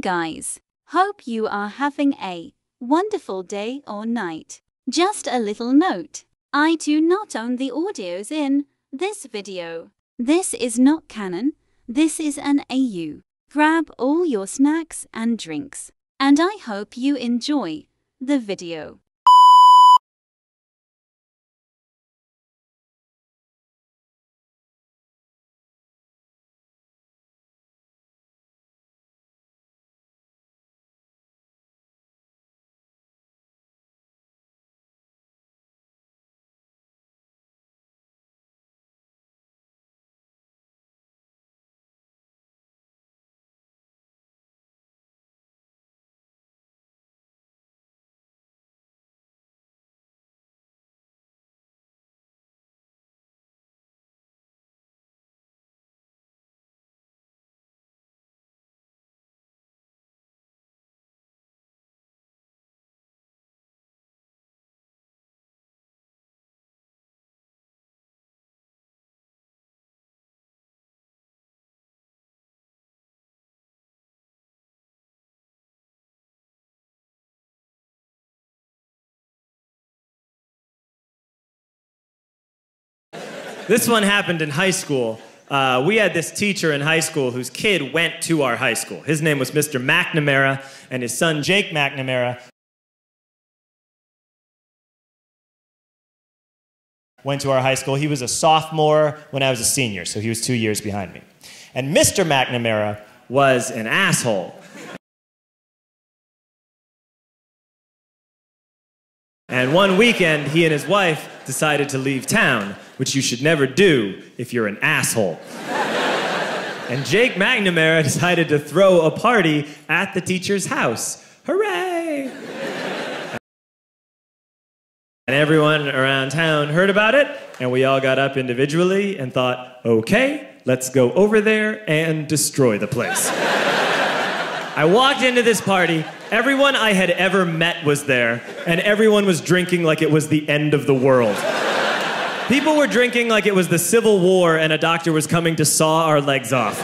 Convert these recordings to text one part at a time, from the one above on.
guys. Hope you are having a wonderful day or night. Just a little note. I do not own the audios in this video. This is not canon. This is an AU. Grab all your snacks and drinks. And I hope you enjoy the video. This one happened in high school. We had this teacher in high school whose kid went to our high school. His name was Mr. McNamara, and his son, Jake McNamara, went to our high school. He was a sophomore when I was a senior, so he was 2 years behind me. And Mr. McNamara was an asshole. And one weekend, he and his wife decided to leave town, which you should never do if you're an asshole. And Jake McNamara decided to throw a party at the teacher's house. Hooray! And everyone around town heard about it, and we all got up individually and thought, okay, let's go over there and destroy the place. I walked into this party, everyone I had ever met was there, and everyone was drinking like it was the end of the world. People were drinking like it was the Civil War and a doctor was coming to saw our legs off.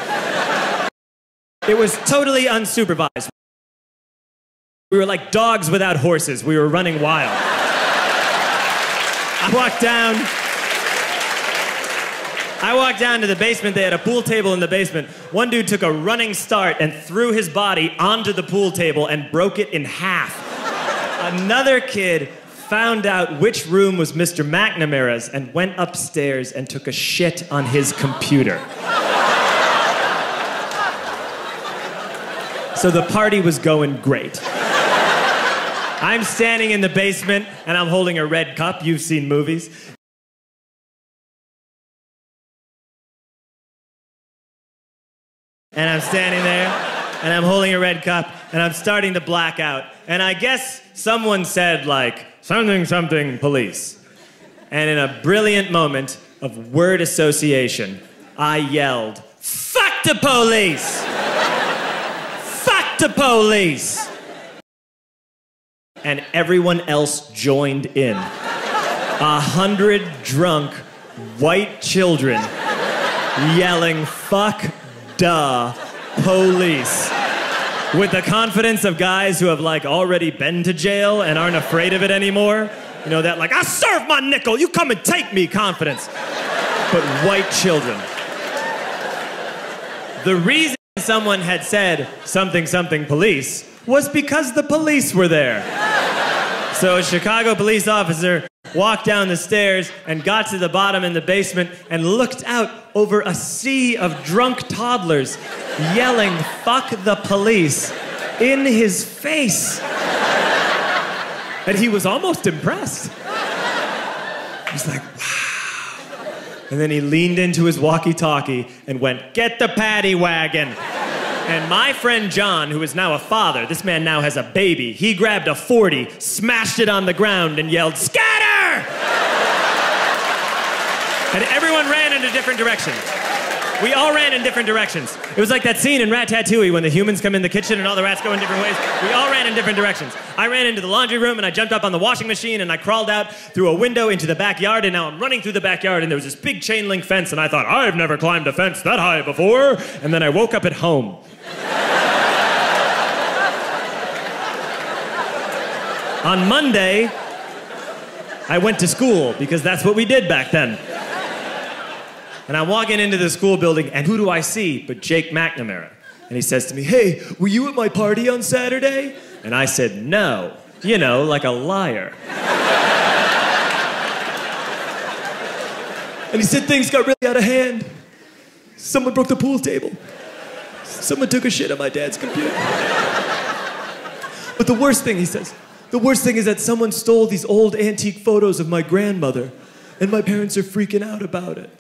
It was totally unsupervised. We were like dogs without horses. We were running wild. I walked down to the basement. They had a pool table in the basement. One dude took a running start and threw his body onto the pool table and broke it in half. Another kid found out which room was Mr. McNamara's and went upstairs and took a shit on his computer. So the party was going great. I'm standing in the basement and I'm holding a red cup. You've seen movies. And I'm standing there, and I'm holding a red cup, and I'm starting to black out. And I guess someone said, like, something, something, police. And in a brilliant moment of word association, I yelled, fuck the police! Fuck the police! And everyone else joined in. 100 drunk white children yelling, fuck duh, police. With the confidence of guys who have like already been to jail and aren't afraid of it anymore. You know, that like, I serve my nickel, you come and take me confidence. But white children. The reason someone had said something, something police was because the police were there. So a Chicago police officer walked down the stairs and got to the bottom in the basement and looked out over a sea of drunk toddlers yelling, fuck the police, in his face. And he was almost impressed. He was like, wow. And then he leaned into his walkie-talkie and went, get the paddy wagon. And my friend John, who is now a father, this man now has a baby, he grabbed a 40, smashed it on the ground, and yelled, scatter! And everyone ran in a different direction. We all ran in different directions. It was like that scene in Ratatouille when the humans come in the kitchen and all the rats go in different ways. We all ran in different directions. I ran into the laundry room and I jumped up on the washing machine and I crawled out through a window into the backyard, and now I'm running through the backyard and there was this big chain link fence and I thought, I've never climbed a fence that high before. And then I woke up at home. On Monday, I went to school because that's what we did back then. And I'm walking into the school building, and who do I see but Jake McNamara? And he says to me, "Hey, were you at my party on Saturday?" And I said, "No." You know, like a liar. And he said things got really out of hand. Someone broke the pool table. Someone took a shit on my dad's computer. But the worst thing, he says, the worst thing is that someone stole these old antique photos of my grandmother, and my parents are freaking out about it.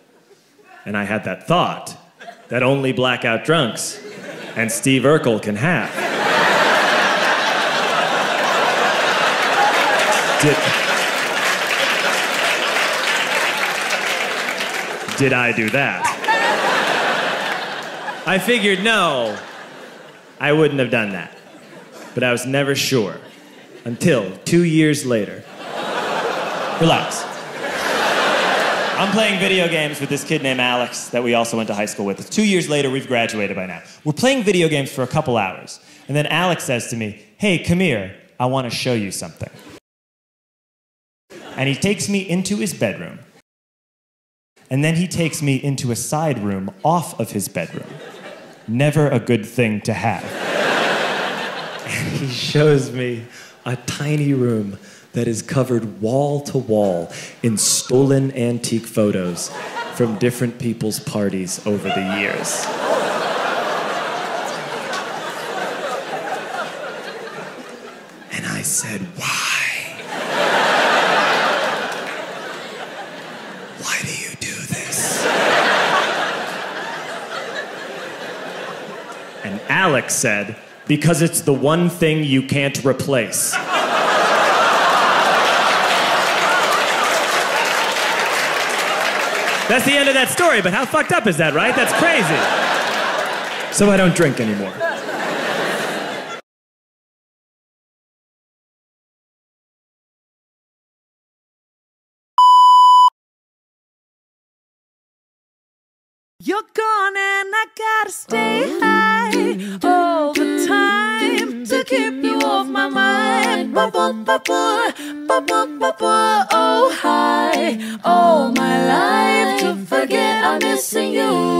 And I had that thought that only blackout drunks and Steve Urkel can have. Did I do that? I figured, no, I wouldn't have done that. But I was never sure until 2 years later. Relax. I'm playing video games with this kid named Alex that we also went to high school with. 2 years later, we've graduated by now. We're playing video games for a couple hours. And then Alex says to me, "Hey, come here. I want to show you something." And he takes me into his bedroom. And then he takes me into a side room off of his bedroom. Never a good thing to have. And he shows me a tiny room that is covered wall to wall in stolen antique photos from different people's parties over the years. And I said, "Why? Why do you do this?" And Alex said, "Because it's the one thing you can't replace." That's the end of that story, but how fucked up is that, right? That's crazy. So I don't drink anymore. You're gone and I gotta stay high all the time to keep you off my mind. Oh, high all my life to forget I'm missing you.